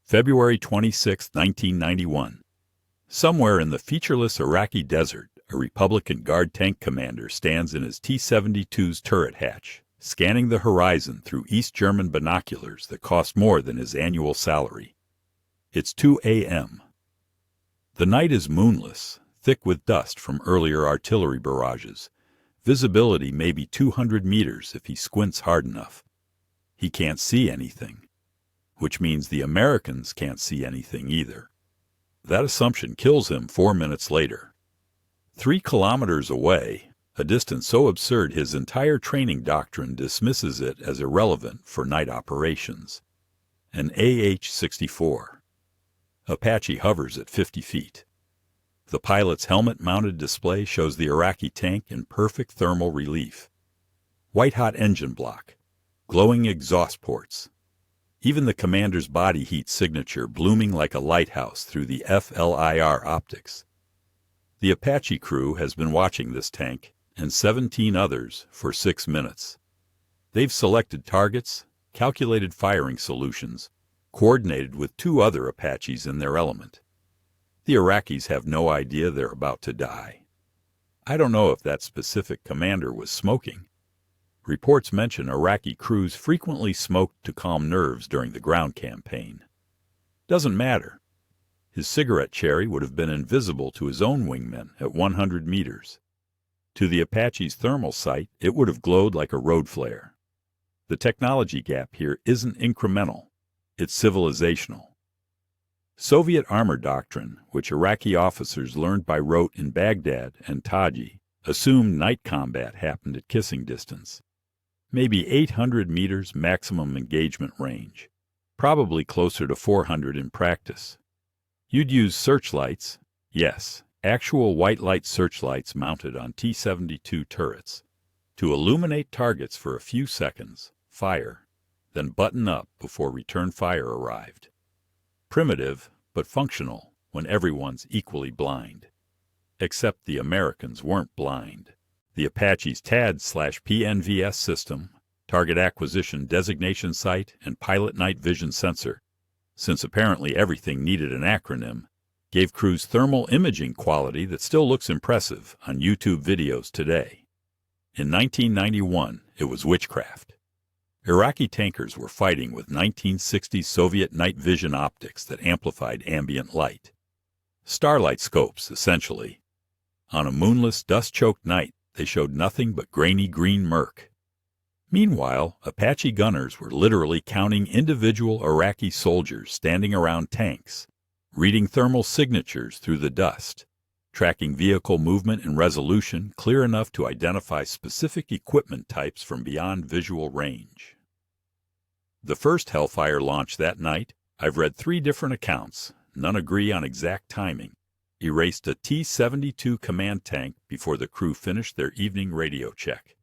February 26, 1991. Somewhere in the featureless Iraqi desert, a Republican Guard tank commander stands in his T-72's turret hatch, scanning the horizon through East German binoculars that cost more than his annual salary. It's 2 a.m. The night is moonless, thick with dust from earlier artillery barrages. Visibility may be 200 meters if he squints hard enough. He can't see anything, which means the Americans can't see anything either. That assumption kills him 4 minutes later. 3 kilometers away, a distance so absurd his entire training doctrine dismisses it as irrelevant for night operations. An AH-64 Apache hovers at 50 feet. The pilot's helmet-mounted display shows the Iraqi tank in perfect thermal relief. White-hot engine block, glowing exhaust ports. Even the commander's body heat signature blooming like a lighthouse through the FLIR optics. The Apache crew has been watching this tank, and 17 others, for 6 minutes. They've selected targets, calculated firing solutions, coordinated with 2 other Apaches in their element. The Iraqis have no idea they're about to die. I don't know if that specific commander was smoking. Reports mention Iraqi crews frequently smoked to calm nerves during the ground campaign. Doesn't matter. His cigarette cherry would have been invisible to his own wingmen at 100 meters. To the Apache's thermal sight, it would have glowed like a road flare. The technology gap here isn't incremental. It's civilizational. Soviet armor doctrine, which Iraqi officers learned by rote in Baghdad and Taji, assumed night combat happened at kissing distance. Maybe 800 meters maximum engagement range, probably closer to 400 in practice. You'd use searchlights, yes, actual white light searchlights mounted on T-72 turrets, to illuminate targets for a few seconds, fire, then button up before return fire arrived. Primitive, but functional when everyone's equally blind. Except the Americans weren't blind. The Apache's TAD/PNVS system, Target Acquisition Designation Site, and Pilot Night Vision Sensor, since apparently everything needed an acronym, gave crews thermal imaging quality that still looks impressive on YouTube videos today. In 1991, it was witchcraft. Iraqi tankers were fighting with 1960s Soviet night vision optics that amplified ambient light. Starlight scopes, essentially. On a moonless, dust-choked night, they showed nothing but grainy green murk. Meanwhile, Apache gunners were literally counting individual Iraqi soldiers standing around tanks, reading thermal signatures through the dust, tracking vehicle movement and resolution clear enough to identify specific equipment types from beyond visual range. The first Hellfire launch that night, I've read 3 different accounts, none agree on exact timing, erased a T-72 command tank before the crew finished their evening radio check.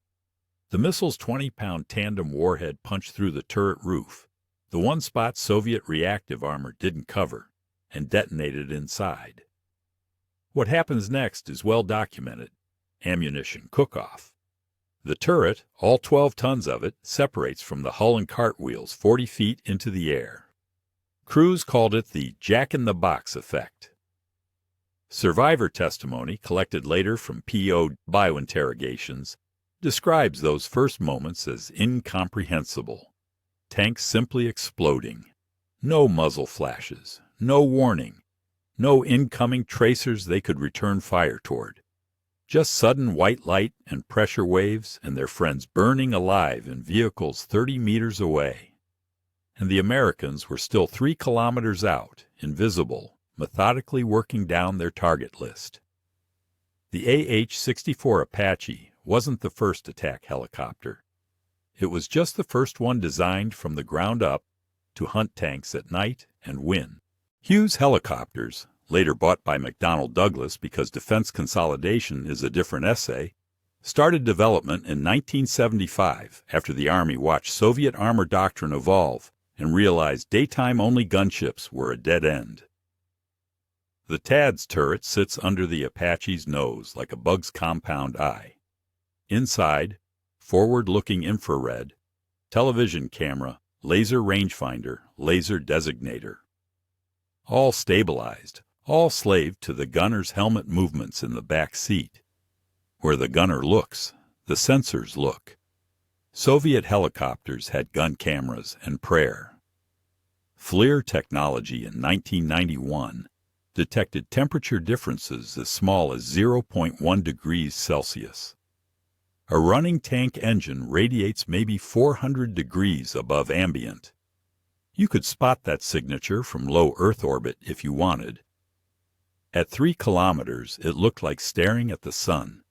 The missile's 20-pound tandem warhead punched through the turret roof, the one spot Soviet reactive armor didn't cover, and detonated inside. What happens next is well documented. Ammunition cook-off. The turret, all 12 tons of it, separates from the hull and cartwheels 40 feet into the air. Crews called it the jack-in-the-box effect. Survivor testimony, collected later from PO biointerrogations, describes those first moments as incomprehensible. Tanks simply exploding. No muzzle flashes, no warning, no incoming tracers they could return fire toward. Just sudden white light and pressure waves and their friends burning alive in vehicles 30 meters away. And the Americans were still 3 kilometers out, invisible, methodically working down their target list. The AH-64 Apache wasn't the first attack helicopter. It was just the first one designed from the ground up to hunt tanks at night and win. Hughes helicopters, later bought by McDonnell Douglas because defense consolidation is a different essay, started development in 1975 after the Army watched Soviet armor doctrine evolve and realized daytime-only gunships were a dead end. The TAD's turret sits under the Apache's nose like a bug's compound eye. Inside, forward-looking infrared, television camera, laser rangefinder, laser designator. all stabilized, all slaved to the gunner's helmet movements in the back seat. Where the gunner looks, the sensors look. Soviet helicopters had gun cameras and prayer. FLIR technology in 1991 detected temperature differences as small as 0.1 degrees Celsius. A running tank engine radiates maybe 400 degrees above ambient. You could spot that signature from low Earth orbit if you wanted. At 3 kilometers, it looked like staring at the sun.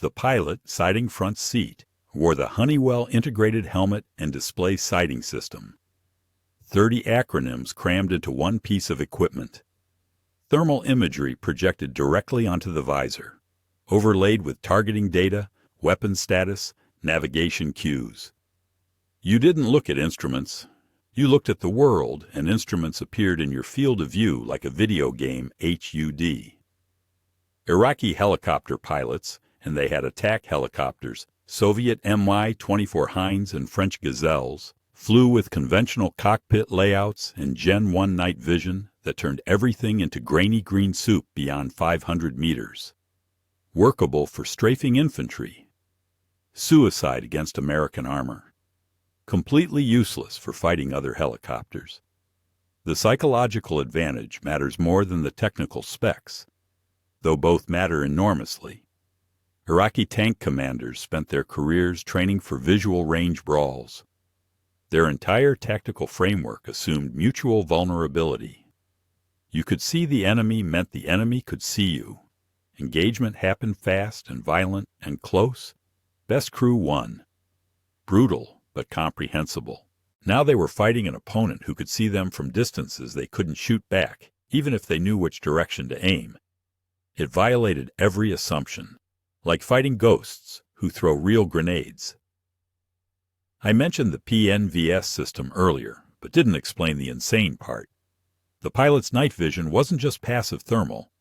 The pilot, sighting front seat, wore the Honeywell integrated helmet and display sighting system. 30 acronyms crammed into one piece of equipment. Thermal imagery projected directly onto the visor, overlaid with targeting data, weapon status, navigation cues. You didn't look at instruments. You looked at the world, and instruments appeared in your field of view like a video game HUD. Iraqi helicopter pilots, and they had attack helicopters, Soviet My-24 Hinds and French Gazelles, flew with conventional cockpit layouts and Gen 1 night vision that turned everything into grainy green soup beyond 500 meters. Workable for strafing infantry. Suicide against American armor. Completely useless for fighting other helicopters. The psychological advantage matters more than the technical specs, though both matter enormously. Iraqi tank commanders spent their careers training for visual range brawls. Their entire tactical framework assumed mutual vulnerability. You could see the enemy meant the enemy could see you. Engagement happened fast and violent and close. Best crew won. Brutal, but comprehensible. Now they were fighting an opponent who could see them from distances they couldn't shoot back, even if they knew which direction to aim. It violated every assumption, like fighting ghosts who throw real grenades. I mentioned the PNVS system earlier, but didn't explain the insane part. The pilot's night vision wasn't just passive thermal.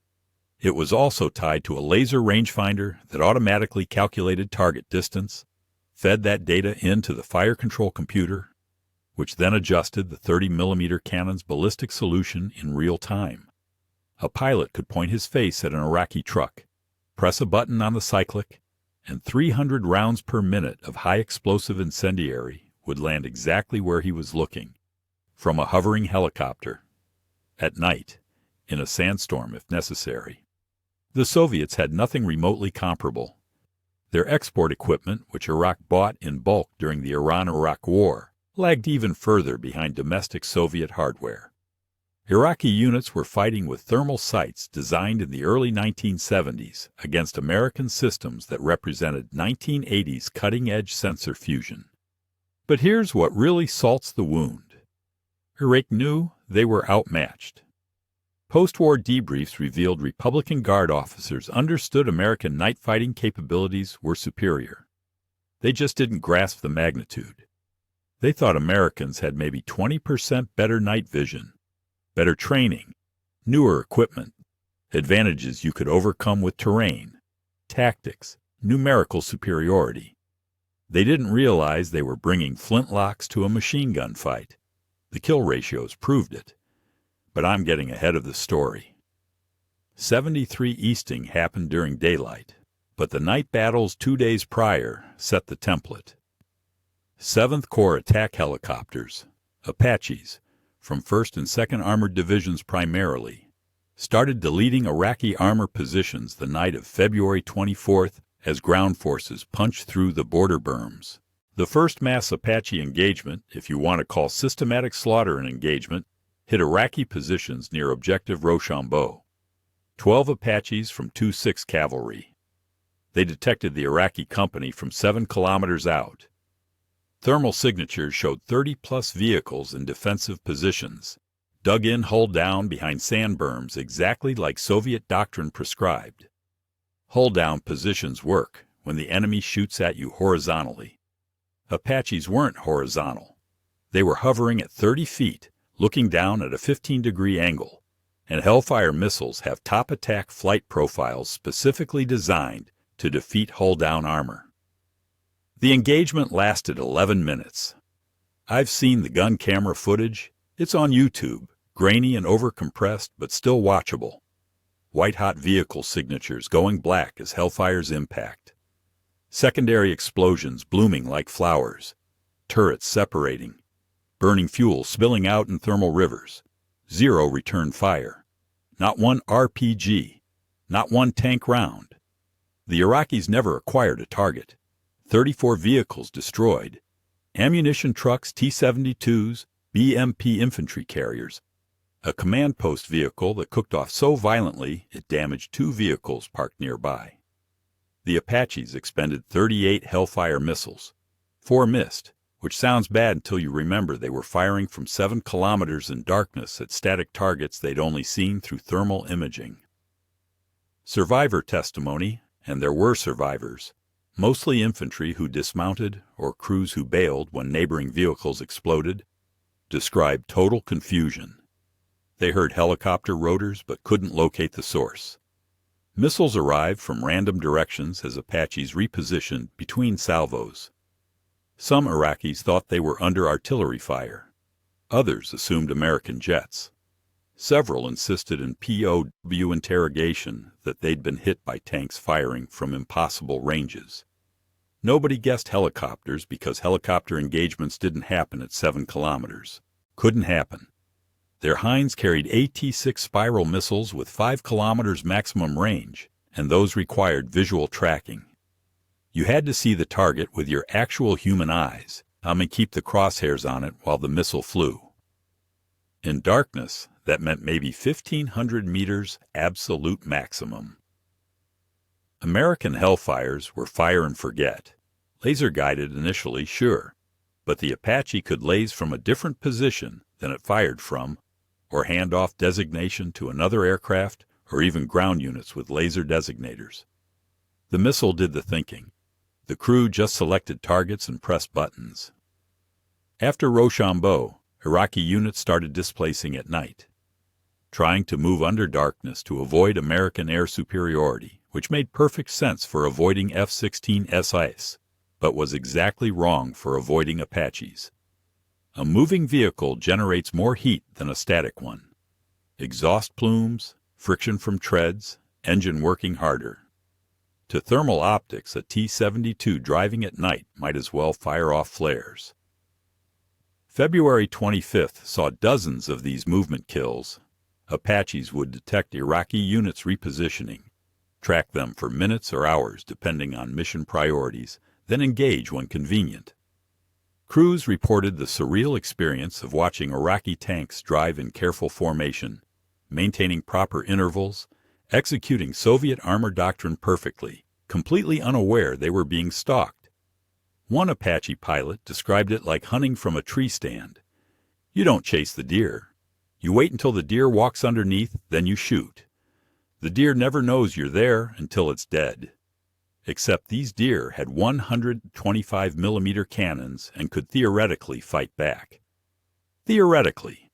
It was also tied to a laser rangefinder that automatically calculated target distance, fed that data into the fire control computer, which then adjusted the 30mm cannon's ballistic solution in real time. A pilot could point his face at an Iraqi truck, press a button on the cyclic, and 300 rounds per minute of high-explosive incendiary would land exactly where he was looking, from a hovering helicopter, at night, in a sandstorm if necessary. The Soviets had nothing remotely comparable. Their export equipment, which Iraq bought in bulk during the Iran-Iraq War, lagged even further behind domestic Soviet hardware. Iraqi units were fighting with thermal sights designed in the early 1970s against American systems that represented 1980s cutting-edge sensor fusion. But here's what really salts the wound. Iraq knew they were outmatched. Post-war debriefs revealed Republican Guard officers understood American night fighting capabilities were superior. They just didn't grasp the magnitude. They thought Americans had maybe 20% better night vision, better training, newer equipment, advantages you could overcome with terrain, tactics, numerical superiority. They didn't realize they were bringing flintlocks to a machine gun fight. The kill ratios proved it. But I'm getting ahead of the story. 73 easting happened during daylight, but the night battles 2 days prior set the template. 7th Corps attack helicopters, Apaches, from 1st and 2nd Armored Divisions primarily, started deleting Iraqi armor positions the night of February 24th as ground forces punched through the border berms. The first mass Apache engagement, if you want to call systematic slaughter an engagement, hit Iraqi positions near Objective Rochambeau. 12 Apaches from 2-6 Cavalry. They detected the Iraqi company from 7 kilometers out. Thermal signatures showed 30-plus vehicles in defensive positions, dug in hull down behind sand berms exactly like Soviet doctrine prescribed. Hull down positions work when the enemy shoots at you horizontally. Apaches weren't horizontal. They were hovering at 30 feet, looking down at a 15-degree angle, and Hellfire missiles have top attack flight profiles specifically designed to defeat hull-down armor. The engagement lasted 11 minutes. I've seen the gun camera footage. It's on YouTube. grainy and overcompressed but still watchable. White-hot vehicle signatures going black as Hellfire's impact. Secondary explosions blooming like flowers. Turrets separating. Burning fuel spilling out in thermal rivers. Zero return fire. Not one RPG. Not one tank round. The Iraqis never acquired a target. 34 vehicles destroyed. Ammunition trucks, T-72s, BMP infantry carriers. A command post vehicle that cooked off so violently it damaged 2 vehicles parked nearby. The Apaches expended 38 Hellfire missiles. 4 missed, which sounds bad until you remember they were firing from 7 kilometers in darkness at static targets they'd only seen through thermal imaging. Survivor testimony, and there were survivors, mostly infantry who dismounted or crews who bailed when neighboring vehicles exploded, described total confusion. They heard helicopter rotors but couldn't locate the source. Missiles arrived from random directions as Apaches repositioned between salvos. Some Iraqis thought they were under artillery fire. Others assumed American jets. Several insisted in POW interrogation that they'd been hit by tanks firing from impossible ranges. Nobody guessed helicopters because helicopter engagements didn't happen at 7 kilometers. Couldn't happen. Their Hinds carried AT-6 spiral missiles with 5 kilometers maximum range, and those required visual tracking. You had to see the target with your actual human eyes, and keep the crosshairs on it while the missile flew. In darkness, that meant maybe 1,500 meters absolute maximum. American Hellfires were fire and forget. Laser-guided initially, sure, but the Apache could laze from a different position than it fired from, or hand off designation to another aircraft, or even ground units with laser designators. The missile did the thinking. The crew just selected targets and pressed buttons. After Rochambeau, Iraqi units started displacing at night, trying to move under darkness to avoid American air superiority, which made perfect sense for avoiding F-16Ss, but was exactly wrong for avoiding Apaches. A moving vehicle generates more heat than a static one. Exhaust plumes, friction from treads, engine working harder. To thermal optics, a T-72 driving at night might as well fire off flares. February 25th saw dozens of these movement kills. Apaches would detect Iraqi units repositioning, track them for minutes or hours depending on mission priorities, then engage when convenient. Crews reported the surreal experience of watching Iraqi tanks drive in careful formation, maintaining proper intervals, executing Soviet armor doctrine perfectly, completely unaware they were being stalked. One Apache pilot described it like hunting from a tree stand. You don't chase the deer. You wait until the deer walks underneath, then you shoot. The deer never knows you're there until it's dead. Except these deer had 125mm cannons and could theoretically fight back. Theoretically.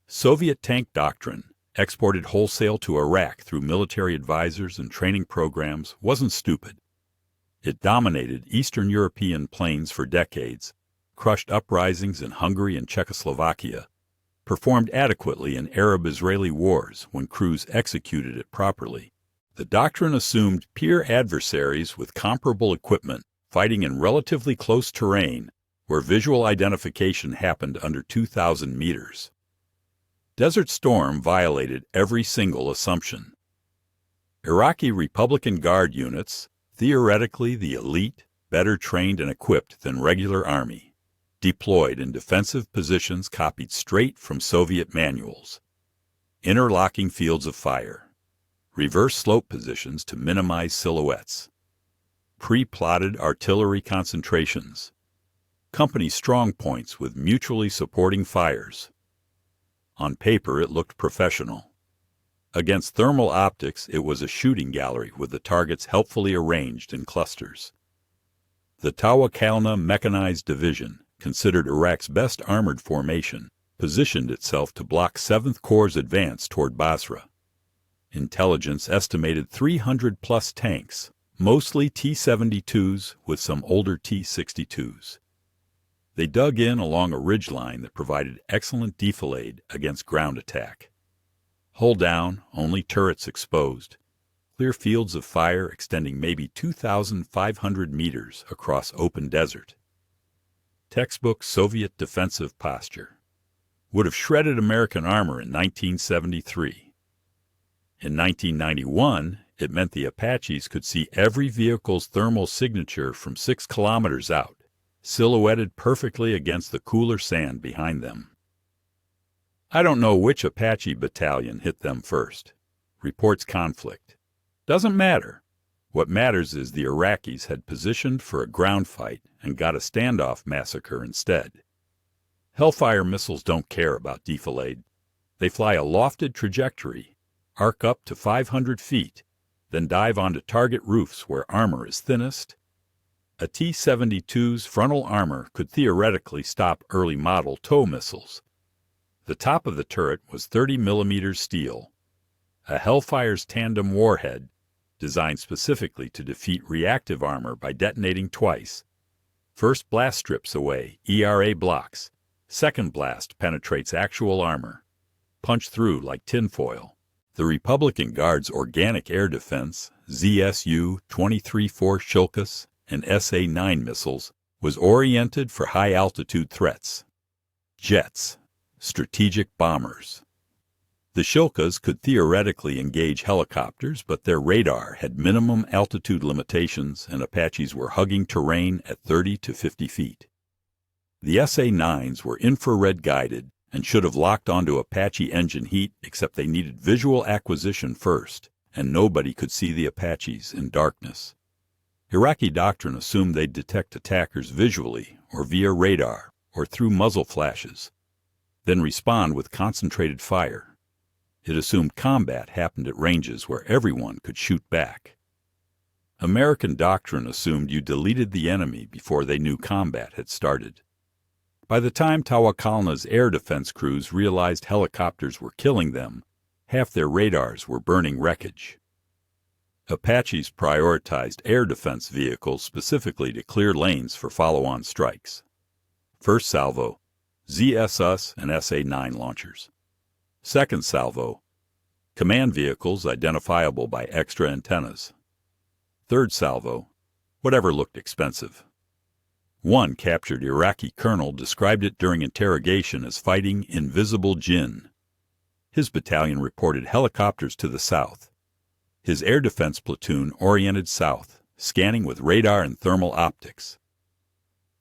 Soviet tank doctrine, exported wholesale to Iraq through military advisors and training programs, wasn't stupid. It dominated Eastern European plains for decades, crushed uprisings in Hungary and Czechoslovakia, performed adequately in Arab-Israeli wars when crews executed it properly. The doctrine assumed peer adversaries with comparable equipment fighting in relatively close terrain where visual identification happened under 2,000 meters. Desert Storm violated every single assumption. Iraqi Republican Guard units, theoretically the elite, better trained and equipped than regular army, deployed in defensive positions copied straight from Soviet manuals. Interlocking fields of fire. Reverse slope positions to minimize silhouettes. Pre-plotted artillery concentrations. Company strong points with mutually supporting fires. On paper, it looked professional. Against thermal optics, it was a shooting gallery with the targets helpfully arranged in clusters. The Tawakalna Mechanized Division, considered Iraq's best armored formation, positioned itself to block 7th Corps' advance toward Basra. Intelligence estimated 300-plus tanks, mostly T-72s with some older T-62s. They dug in along a ridgeline that provided excellent defilade against ground attack. Hull down, only turrets exposed. Clear fields of fire extending maybe 2,500 meters across open desert. Textbook Soviet defensive posture. Would have shredded American armor in 1973. In 1991, it meant the Apaches could see every vehicle's thermal signature from 6 kilometers out, silhouetted perfectly against the cooler sand behind them. I don't know which Apache battalion hit them first. Reports conflict. Doesn't matter. What matters is the Iraqis had positioned for a ground fight and got a standoff massacre instead. Hellfire missiles don't care about defilade. They fly a lofted trajectory, arc up to 500 feet, then dive onto target roofs where armor is thinnest. A T-72's frontal armor could theoretically stop early model TOW missiles. The top of the turret was 30 millimeter steel, a Hellfire's tandem warhead designed specifically to defeat reactive armor by detonating twice. First blast strips away ERA blocks. Second blast penetrates actual armor. Punch through like tinfoil. The Republican Guard's organic air defense, ZSU-23-4 Shilkas and SA-9 missiles, was oriented for high-altitude threats. Jets, strategic bombers. The Shilkas could theoretically engage helicopters, but their radar had minimum altitude limitations and Apaches were hugging terrain at 30 to 50 feet. The SA-9s were infrared guided and should have locked onto Apache engine heat, except they needed visual acquisition first, and nobody could see the Apaches in darkness. Iraqi doctrine assumed they'd detect attackers visually or via radar or through muzzle flashes, then respond with concentrated fire. It assumed combat happened at ranges where everyone could shoot back. American doctrine assumed you deleted the enemy before they knew combat had started. By the time Tawakkalna's air defense crews realized helicopters were killing them, half their radars were burning wreckage. Apaches prioritized air defense vehicles specifically to clear lanes for follow-on strikes. First salvo, ZSUS and SA-9 launchers. Second salvo, command vehicles identifiable by extra antennas. Third salvo, whatever looked expensive. One captured Iraqi colonel described it during interrogation as fighting invisible djinn. His battalion reported helicopters to the south. His air defense platoon oriented south, scanning with radar and thermal optics.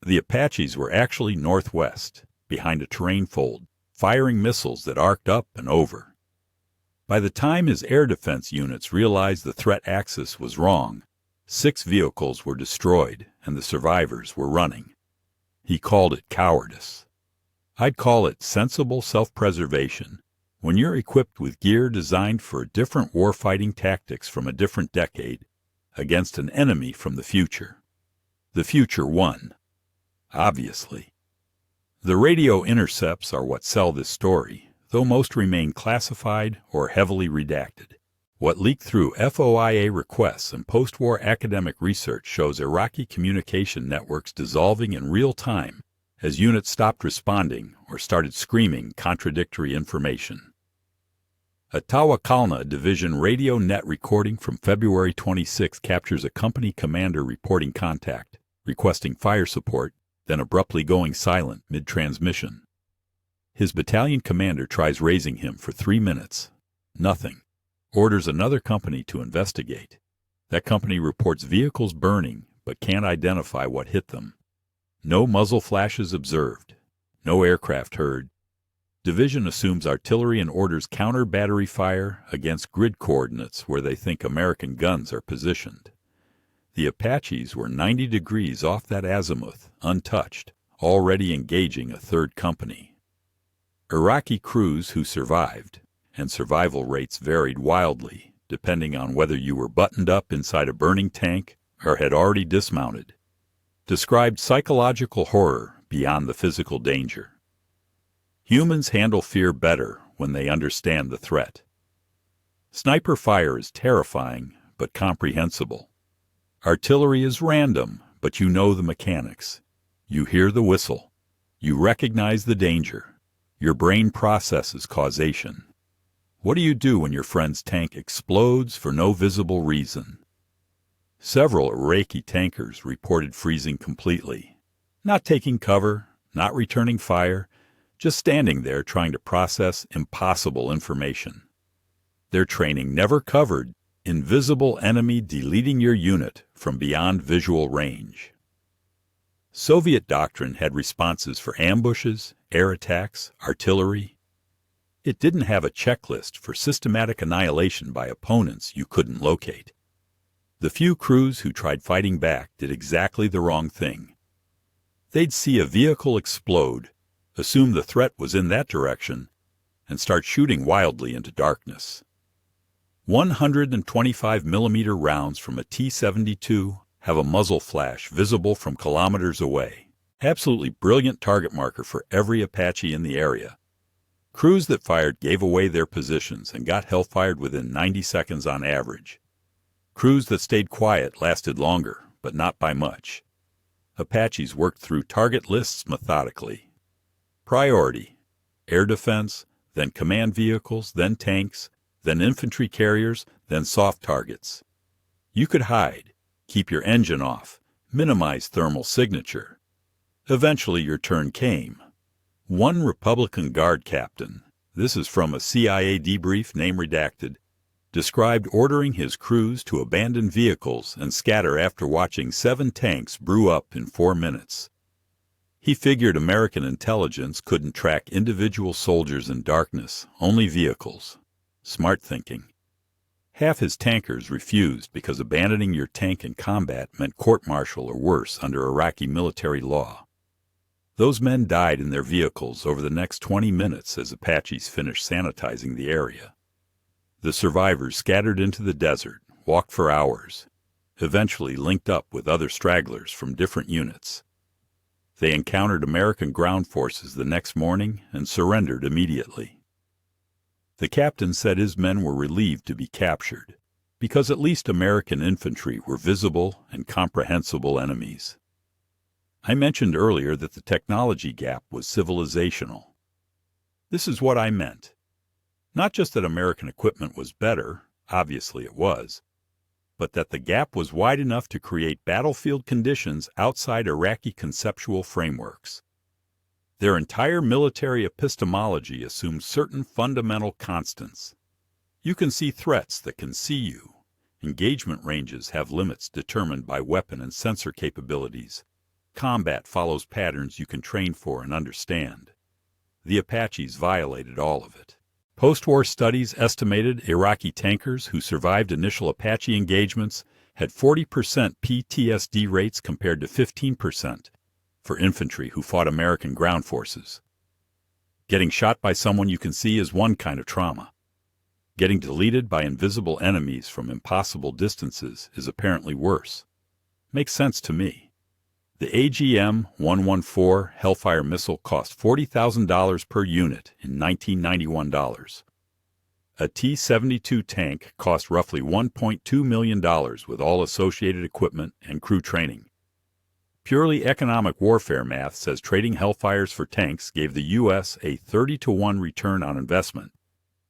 The Apaches were actually northwest, behind a terrain fold, firing missiles that arced up and over. By the time his air defense units realized the threat axis was wrong, 6 vehicles were destroyed and the survivors were running. He called it cowardice. I'd call it sensible self-preservation. When you're equipped with gear designed for different warfighting tactics from a different decade against an enemy from the future. The future won. Obviously. The radio intercepts are what sell this story, though most remain classified or heavily redacted. What leaked through FOIA requests and post-war academic research shows Iraqi communication networks dissolving in real time as units stopped responding or started screaming contradictory information. A Tawakkalna Division radio net recording from February 26 captures a company commander reporting contact, requesting fire support, then abruptly going silent mid-transmission. His battalion commander tries raising him for 3 minutes. Nothing. Orders another company to investigate. That company reports vehicles burning, but can't identify what hit them. No muzzle flashes observed. No aircraft heard. Division assumes artillery and orders counter battery fire against grid coordinates where they think American guns are positioned. The Apaches were 90 degrees off that azimuth, untouched, already engaging a third company. Iraqi crews who survived, and survival rates varied wildly, depending on whether you were buttoned up inside a burning tank or had already dismounted, described psychological horror beyond the physical danger. Humans handle fear better when they understand the threat. Sniper fire is terrifying, but comprehensible. Artillery is random, but you know the mechanics. You hear the whistle, You recognize the danger. Your brain processes causation. What do you do when your friend's tank explodes for no visible reason? Several Iraqi tankers reported freezing completely, not taking cover, not returning fire, just standing there trying to process impossible information. Their training never covered invisible enemy deleting your unit from beyond visual range. Soviet doctrine had responses for ambushes, air attacks, artillery. It didn't have a checklist for systematic annihilation by opponents you couldn't locate. The few crews who tried fighting back did exactly the wrong thing. They'd see a vehicle explode, assume the threat was in that direction, and start shooting wildly into darkness. 125mm rounds from a T-72 have a muzzle flash visible from kilometers away. Absolutely brilliant target marker for every Apache in the area. Crews that fired gave away their positions and got hellfired within 90 seconds on average. Crews that stayed quiet lasted longer, but not by much. Apaches worked through target lists methodically. Priority: air defense, then command vehicles, then tanks, then infantry carriers, then soft targets. You could hide, keep your engine off, minimize thermal signature. Eventually your turn came. One Republican Guard captain, this is from a CIA debrief, name redacted, described ordering his crews to abandon vehicles and scatter after watching 7 tanks brew up in 4 minutes. He figured American intelligence couldn't track individual soldiers in darkness, only vehicles. Smart thinking. Half his tankers refused because abandoning your tank in combat meant court-martial or worse under Iraqi military law. Those men died in their vehicles over the next 20 minutes as Apaches finished sanitizing the area. The survivors scattered into the desert, walked for hours, eventually linked up with other stragglers from different units. They encountered American ground forces the next morning and surrendered immediately. The captain said his men were relieved to be captured, because at least American infantry were visible and comprehensible enemies. I mentioned earlier that the technology gap was civilizational. This is what I meant. Not just that American equipment was better, obviously it was, but that the gap was wide enough to create battlefield conditions outside Iraqi conceptual frameworks. Their entire military epistemology assumes certain fundamental constants. You can see threats that can see you. Engagement ranges have limits determined by weapon and sensor capabilities. Combat follows patterns you can train for and understand. The Apaches violated all of it. Post-war studies estimated Iraqi tankers who survived initial Apache engagements had 40% PTSD rates compared to 15% for infantry who fought American ground forces. Getting shot by someone you can see is one kind of trauma. Getting deleted by invisible enemies from impossible distances is apparently worse. Makes sense to me. The AGM-114 Hellfire missile cost $40,000 per unit in 1991 dollars. A T-72 tank cost roughly $1.2 million with all associated equipment and crew training. Purely economic warfare math says trading Hellfires for tanks gave the U.S. a 30-to-1 return on investment,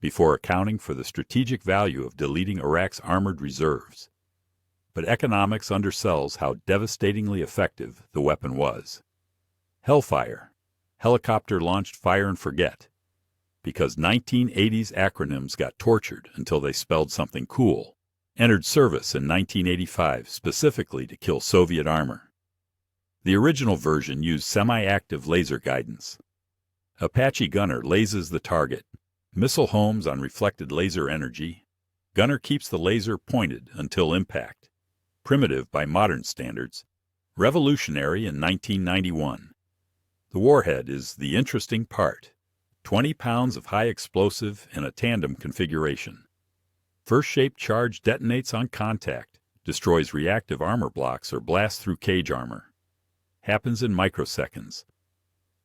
before accounting for the strategic value of deleting Iraq's armored reserves. But economics undersells how devastatingly effective the weapon was. Hellfire, helicopter-launched fire and forget, because 1980s acronyms got tortured until they spelled something cool, entered service in 1985 specifically to kill Soviet armor. The original version used semi-active laser guidance. Apache gunner lasers the target. Missile homes on reflected laser energy. Gunner keeps the laser pointed until impact. Primitive by modern standards. Revolutionary in 1991. The warhead is the interesting part. 20 pounds of high explosive in a tandem configuration. First-shaped charge detonates on contact, destroys reactive armor blocks or blasts through cage armor. Happens in microseconds.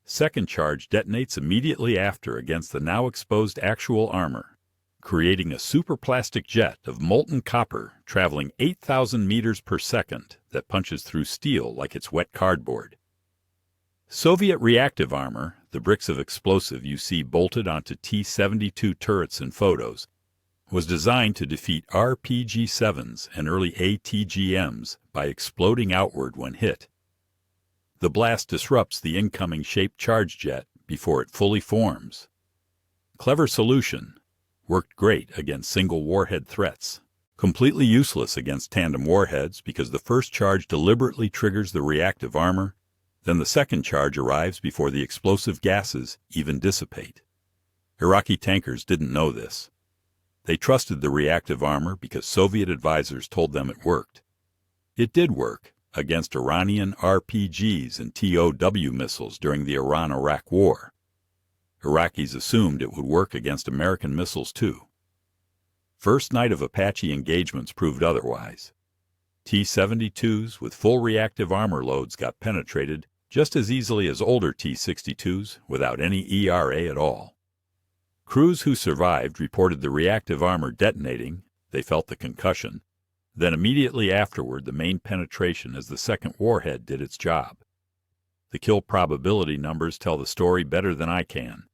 Second charge detonates immediately after against the now exposed actual armor, creating a superplastic jet of molten copper traveling 8,000 meters per second that punches through steel like it's wet cardboard. Soviet reactive armor, the bricks of explosive you see bolted onto T-72 turrets in photos, was designed to defeat RPG-7s and early ATGMs by exploding outward when hit. The blast disrupts the incoming shaped charge jet before it fully forms. Clever solution. Worked great against single warhead threats. Completely useless against tandem warheads because the first charge deliberately triggers the reactive armor, then the second charge arrives before the explosive gases even dissipate. Iraqi tankers didn't know this. They trusted the reactive armor because Soviet advisors told them it worked. It did work against Iranian RPGs and TOW missiles during the Iran-Iraq War. Iraqis assumed it would work against American missiles too. First night of Apache engagements proved otherwise. T-72s with full reactive armor loads got penetrated just as easily as older T-62s without any ERA at all. Crews who survived reported the reactive armor detonating, they felt the concussion, then immediately afterward the main penetration as the second warhead did its job. The kill probability numbers tell the story better than I can.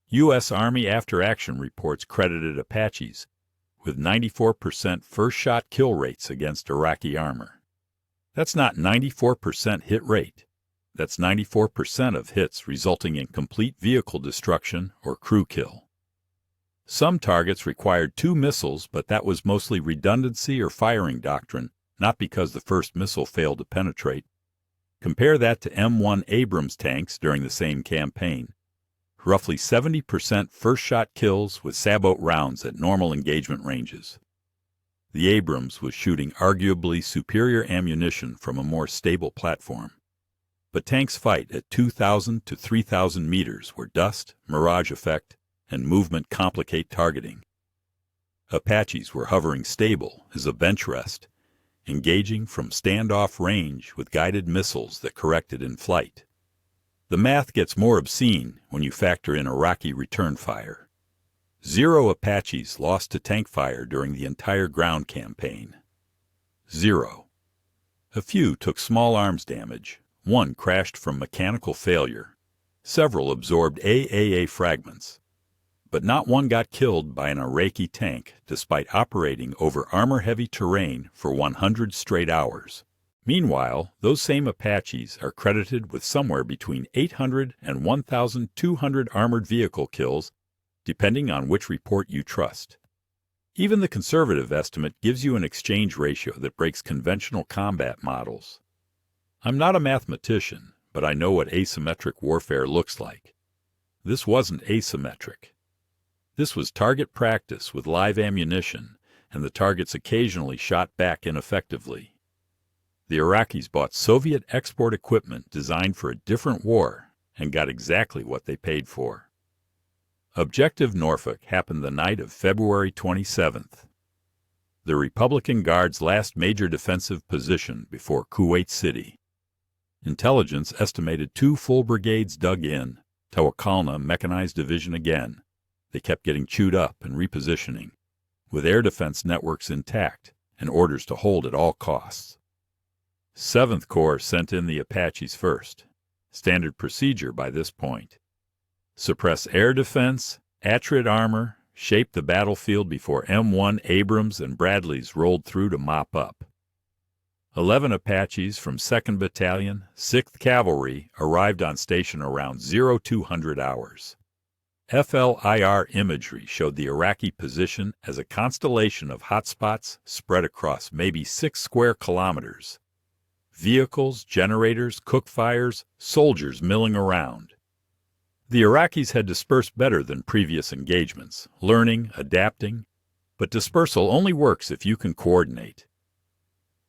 U.S. Army after-action reports credited Apaches with 94% first-shot kill rates against Iraqi armor. That's not 94% hit rate. That's 94% of hits resulting in complete vehicle destruction or crew kill. Some targets required 2 missiles, but that was mostly redundancy or firing doctrine, not because the first missile failed to penetrate. Compare that to M1 Abrams tanks during the same campaign. Roughly 70% first-shot kills with sabot rounds at normal engagement ranges. The Abrams was shooting arguably superior ammunition from a more stable platform. But tanks fight at 2,000 to 3,000 meters where dust, mirage effect, and movement complicate targeting. Apaches were hovering stable as a bench rest, engaging from standoff range with guided missiles that corrected in flight. The math gets more obscene when you factor in Iraqi return fire. 0 Apaches lost to tank fire during the entire ground campaign. 0. A few took small arms damage. 1 crashed from mechanical failure. Several absorbed AAA fragments. But not one got killed by an Iraqi tank despite operating over armor-heavy terrain for 100 straight hours. Meanwhile, those same Apaches are credited with somewhere between 800 and 1,200 armored vehicle kills, depending on which report you trust. Even the conservative estimate gives you an exchange ratio that breaks conventional combat models. I'm not a mathematician, but I know what asymmetric warfare looks like. This wasn't asymmetric. This was target practice with live ammunition, and the targets occasionally shot back ineffectively. The Iraqis bought Soviet export equipment designed for a different war and got exactly what they paid for. Objective Norfolk happened the night of February 27th. The Republican Guard's last major defensive position before Kuwait City. Intelligence estimated 2 full brigades dug in, Tawakkalna Mechanized Division again. They kept getting chewed up and repositioning, with air defense networks intact and orders to hold at all costs. 7th Corps sent in the Apaches first, standard procedure by this point. Suppress air defense, Atrid armor, shape the battlefield before M1 Abrams and Bradleys rolled through to mop up. 11 Apaches from 2nd Battalion, 6th Cavalry arrived on station around 0200 hours. FLIR imagery showed the Iraqi position as a constellation of hotspots spread across maybe 6 square kilometers. Vehicles, generators, cook fires, soldiers milling around. The Iraqis had dispersed better than previous engagements, learning, adapting, but dispersal only works if you can coordinate.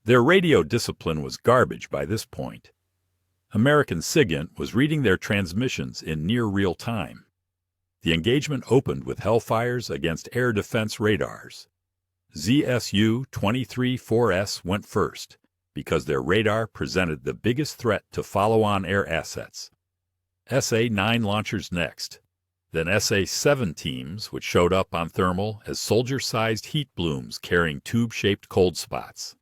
Their radio discipline was garbage by this point. American SIGINT was reading their transmissions in near real time. The engagement opened with Hellfires against air defense radars. ZSU-23-4S went first because their radar presented the biggest threat to follow-on air assets. SA-9 launchers next, then SA-7 teams, which showed up on thermal as soldier-sized heat blooms carrying tube-shaped cold spots.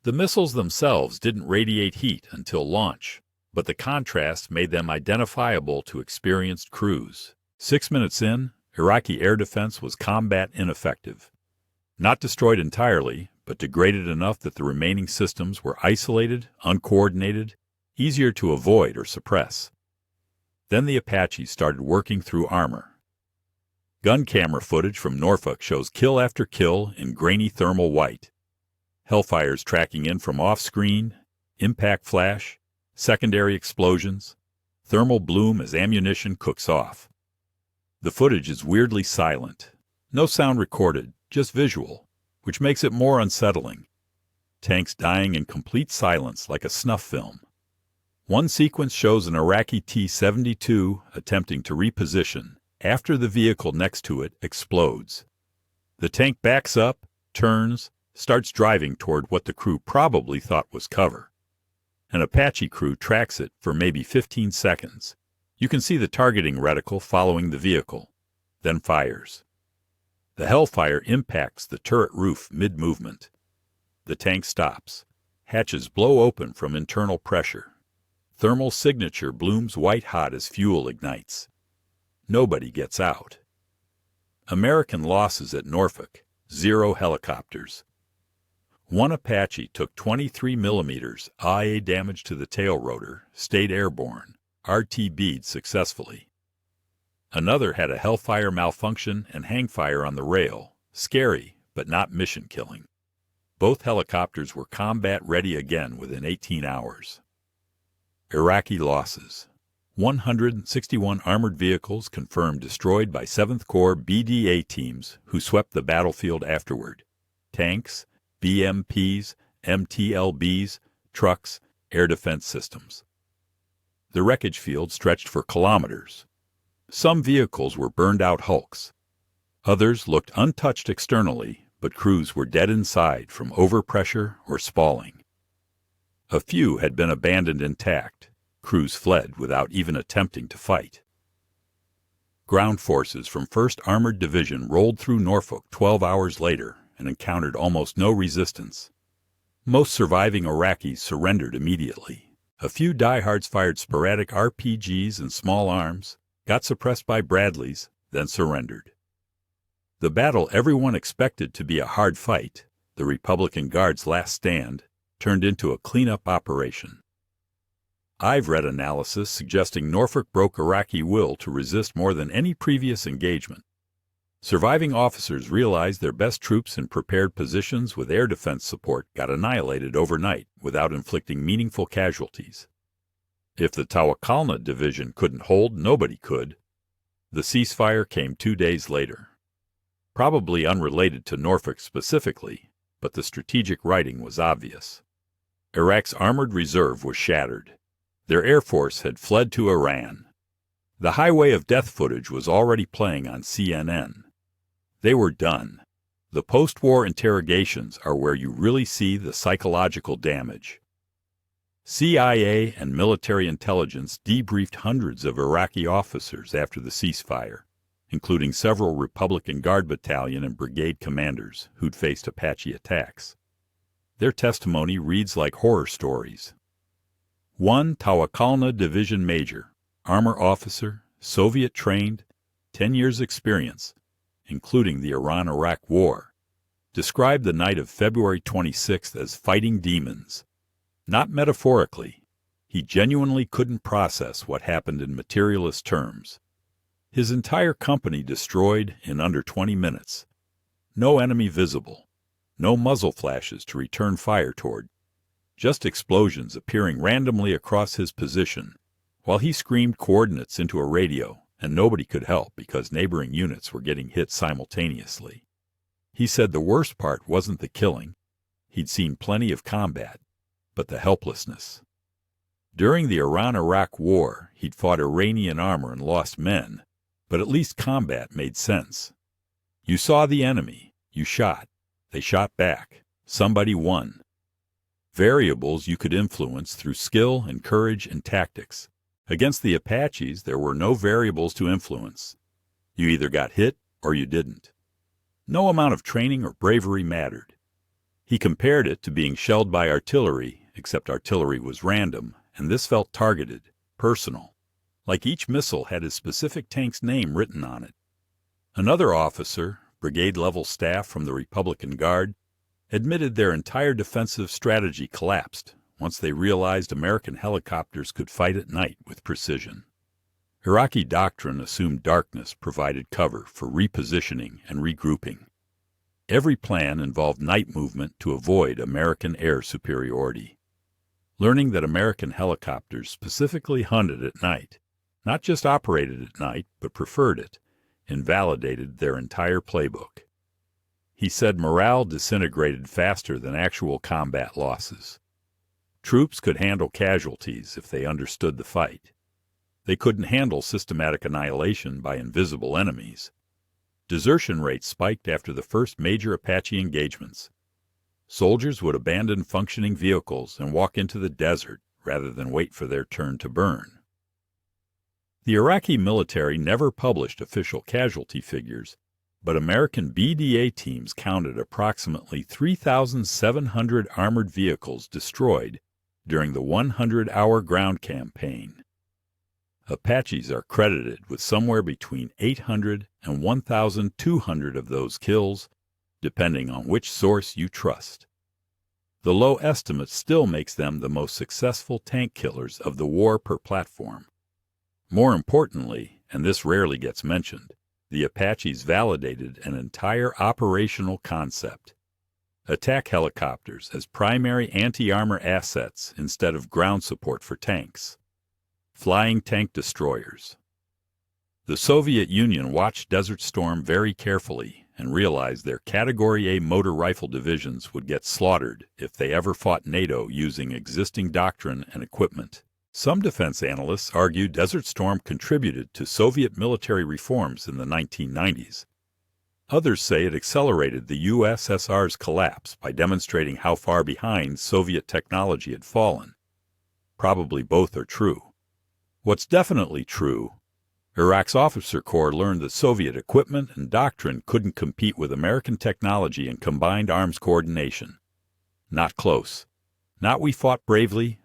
The missiles themselves didn't radiate heat until launch, but the contrast made them identifiable to experienced crews. 6 minutes in, Iraqi air defense was combat ineffective. Not destroyed entirely, but degraded enough that the remaining systems were isolated, uncoordinated, easier to avoid or suppress. Then the Apaches started working through armor. Gun camera footage from Norfolk shows kill after kill in grainy thermal white. Hellfires tracking in from off-screen, impact flash, secondary explosions, thermal bloom as ammunition cooks off. The footage is weirdly silent. No sound recorded, just visual, which makes it more unsettling. Tanks dying in complete silence like a snuff film. One sequence shows an Iraqi T-72 attempting to reposition after the vehicle next to it explodes. The tank backs up, turns, starts driving toward what the crew probably thought was cover. An Apache crew tracks it for maybe 15 seconds. You can see the targeting reticle following the vehicle, then fires. The Hellfire impacts the turret roof mid-movement. The tank stops. Hatches blow open from internal pressure. Thermal signature blooms white-hot as fuel ignites. Nobody gets out. American losses at Norfolk, 0 helicopters. One Apache took 23 millimeters IA damage to the tail rotor, stayed airborne, RTB'd successfully. Another had a Hellfire malfunction and hangfire on the rail, scary but not mission-killing. Both helicopters were combat-ready again within 18 hours. Iraqi losses. 161 armored vehicles confirmed destroyed by 7th Corps BDA teams who swept the battlefield afterward. Tanks, BMPs, MTLBs, trucks, air defense systems. The wreckage field stretched for kilometers. Some vehicles were burned-out hulks. Others looked untouched externally, but crews were dead inside from overpressure or spalling. A few had been abandoned intact. Crews fled without even attempting to fight. Ground forces from 1st Armored Division rolled through Norfolk 12 hours later and encountered almost no resistance. Most surviving Iraqis surrendered immediately. A few diehards fired sporadic RPGs and small arms, got suppressed by Bradleys, then surrendered. The battle everyone expected to be a hard fight, the Republican Guard's last stand, turned into a cleanup operation. I've read analysis suggesting Norfolk broke Iraqi will to resist more than any previous engagement. Surviving officers realized their best troops in prepared positions with air defense support got annihilated overnight without inflicting meaningful casualties. If the Tawakalna division couldn't hold, nobody could. The ceasefire came 2 days later. Probably unrelated to Norfolk specifically, but the strategic writing was obvious. Iraq's armored reserve was shattered. Their air force had fled to Iran. The Highway of Death footage was already playing on CNN. They were done. The post-war interrogations are where you really see the psychological damage. CIA and military intelligence debriefed hundreds of Iraqi officers after the ceasefire, including several Republican Guard battalion and brigade commanders who'd faced Apache attacks. Their testimony reads like horror stories. One Tawakalna Division Major, armor officer, Soviet-trained, 10 years experience, including the Iran-Iraq War, described the night of February 26th as fighting demons. Not metaphorically. He genuinely couldn't process what happened in materialist terms. His entire company destroyed in under 20 minutes. No enemy visible. No muzzle flashes to return fire toward. Just explosions appearing randomly across his position, while he screamed coordinates into a radio, and nobody could help because neighboring units were getting hit simultaneously. He said the worst part wasn't the killing. He'd seen plenty of combat, but the helplessness. During the Iran-Iraq War, he'd fought Iranian armor and lost men, but at least combat made sense. You saw the enemy, you shot, they shot back, somebody won. Variables you could influence through skill and courage and tactics. Against the Apaches, there were no variables to influence. You either got hit or you didn't. No amount of training or bravery mattered. He compared it to being shelled by artillery, except artillery was random, and this felt targeted, personal, like each missile had his specific tank's name written on it. Another officer, brigade-level staff from the Republican Guard, admitted their entire defensive strategy collapsed once they realized American helicopters could fight at night with precision. Iraqi doctrine assumed darkness provided cover for repositioning and regrouping. Every plan involved night movement to avoid American air superiority. Learning that American helicopters specifically hunted at night, not just operated at night, but preferred it, invalidated their entire playbook. He said morale disintegrated faster than actual combat losses. Troops could handle casualties if they understood the fight. They couldn't handle systematic annihilation by invisible enemies. Desertion rates spiked after the first major Apache engagements. Soldiers would abandon functioning vehicles and walk into the desert rather than wait for their turn to burn. The Iraqi military never published official casualty figures, but American BDA teams counted approximately 3,700 armored vehicles destroyed during the 100-hour ground campaign. Apaches are credited with somewhere between 800 and 1,200 of those kills, depending on which source you trust. The low estimate still makes them the most successful tank killers of the war per platform. More importantly, and this rarely gets mentioned, the Apaches validated an entire operational concept: attack helicopters as primary anti-armor assets instead of ground support for tanks. Flying tank destroyers. The Soviet Union watched Desert Storm very carefully and realized their Category A motor rifle divisions would get slaughtered if they ever fought NATO using existing doctrine and equipment. Some defense analysts argue Desert Storm contributed to Soviet military reforms in the 1990s. Others say it accelerated the USSR's collapse by demonstrating how far behind Soviet technology had fallen. Probably both are true. What's definitely true, Iraq's officer corps learned that Soviet equipment and doctrine couldn't compete with American technology and combined arms coordination. Not close. Not we fought bravely,